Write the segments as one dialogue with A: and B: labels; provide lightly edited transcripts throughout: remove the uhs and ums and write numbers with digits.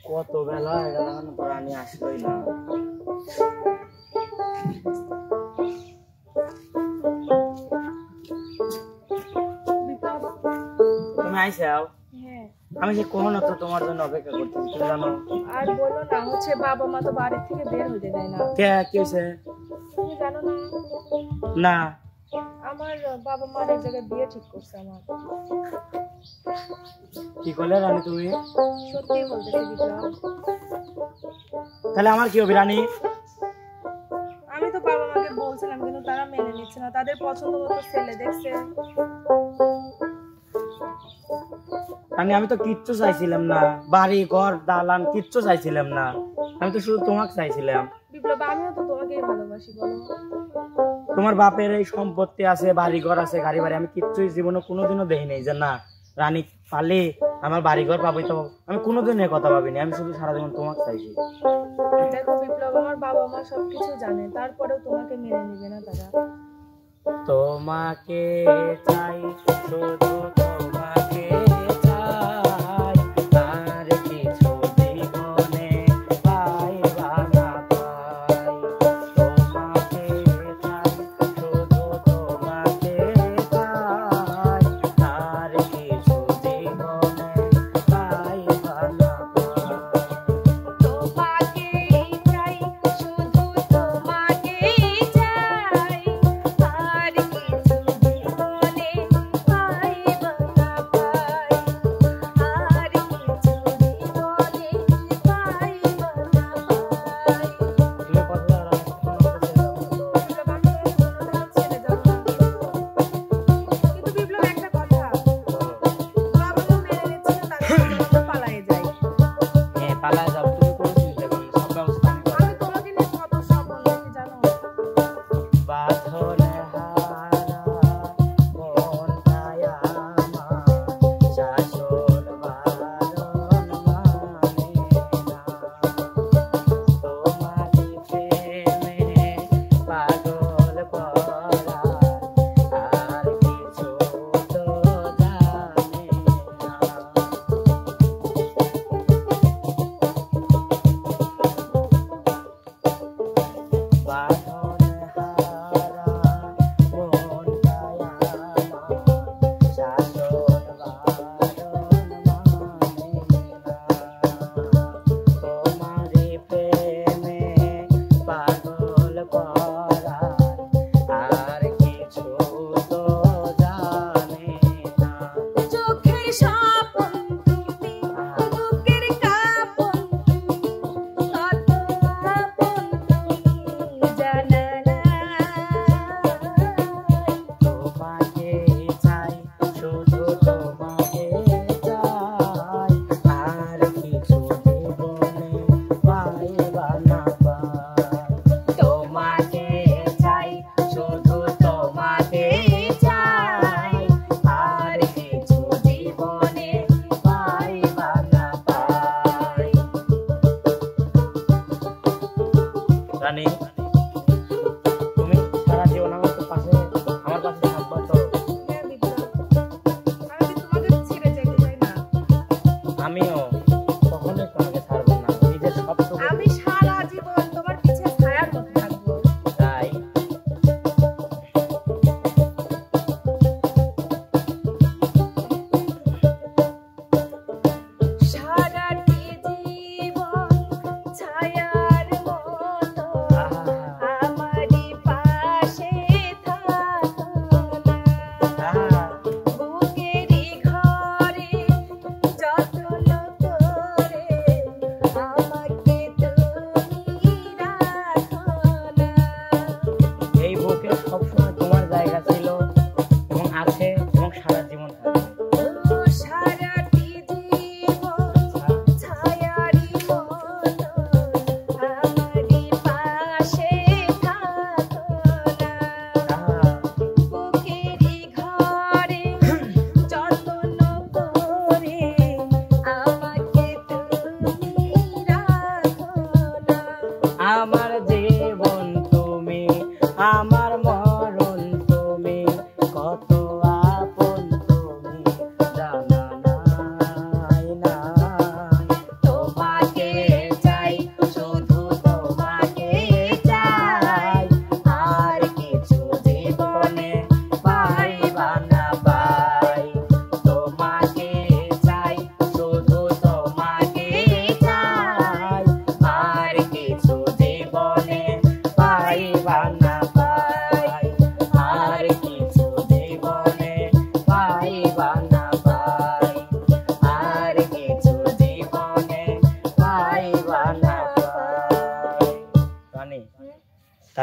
A: কত বেলা হয়ে গেল এখন তো রানী আসলোই না। তুমি আইসাও?
B: হ্যাঁ।
A: আমি যে কখনো তো তোমার জন্য অপেক্ষা করতেছি, তুমি জানো।
B: আর বলো না, হচ্ছে বাবা মা তো বাড়ি থেকে বের হতে দেয় না।
A: কে কি হয়েছে?
B: তুমি জানো না?
A: না।
B: আমার বাবা মার এক জায়গায় বিয়ে ঠিক করছে আমার।
A: কি করলে রানী তুমি?
B: সত্যি বলতেছি বিপ্লব।
A: তাহলে আমার কি হবে রানী?
B: আমি তো বাবা মাকে বলছিলাম কিন্তু তারা মেনে নিচ্ছে না, তাদের পছন্দ মতো ছেলে দেখছে।
A: রানী আমি তো কিচ্ছু চাইছিলাম না, বাড়ি ঘর দালান কিচ্ছু চাইছিলাম না, আমি তো শুধু তোমাকে চাইছিলাম।
B: বিপ্লব আমিও তো তোমাকেই ভালোবাসি, বলো।
A: তোমার বাপের এই সম্পত্তি আছে, বাড়ি ঘর আছে, গাড়ি বাড়ি, আমি কিচ্ছুই জীবনে কোনোদিনও দেখি নাই যে না রানী পালে আমার বাড়ি ঘর পাবো, তো আমি কোনোদিন এ কথা ভাবিনি, আমি শুধু সারা জীবন তোমাকে চাইছি।
B: দেখো বিপ্লব, আমার বাবা মা সবকিছু জানে, তারপরেও তোমাকে মেনে নিবে না তারা।
A: তোমাকে চাই, শুধু তোমাকে চাই, আর কিছু জীবনে পাইবা না পাই। তোমাকে চাই, শুধু তোমাকে চাই, আর কিছু জীবনে পাইবা না পাই।
B: তোমাকে চাই, শুধু তোমাকে চাই, আর কিছু জীবনে পাইব না পাই।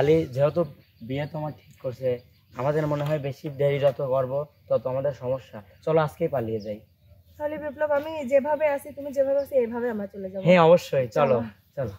A: পালি, যেহেতু বিয়ে তোমার ঠিক করছে, আমাদের মনে হয় বেশি দেরি যত করবো তত আমাদের সমস্যা। চলো আজকেই পালিয়ে যাই।
B: তাহলে বিপ্লব, আমি যেভাবে আছি, তুমি যেভাবে আছি এইভাবে আমরা চলে যাবো।
A: হ্যাঁ অবশ্যই, চলো চলো।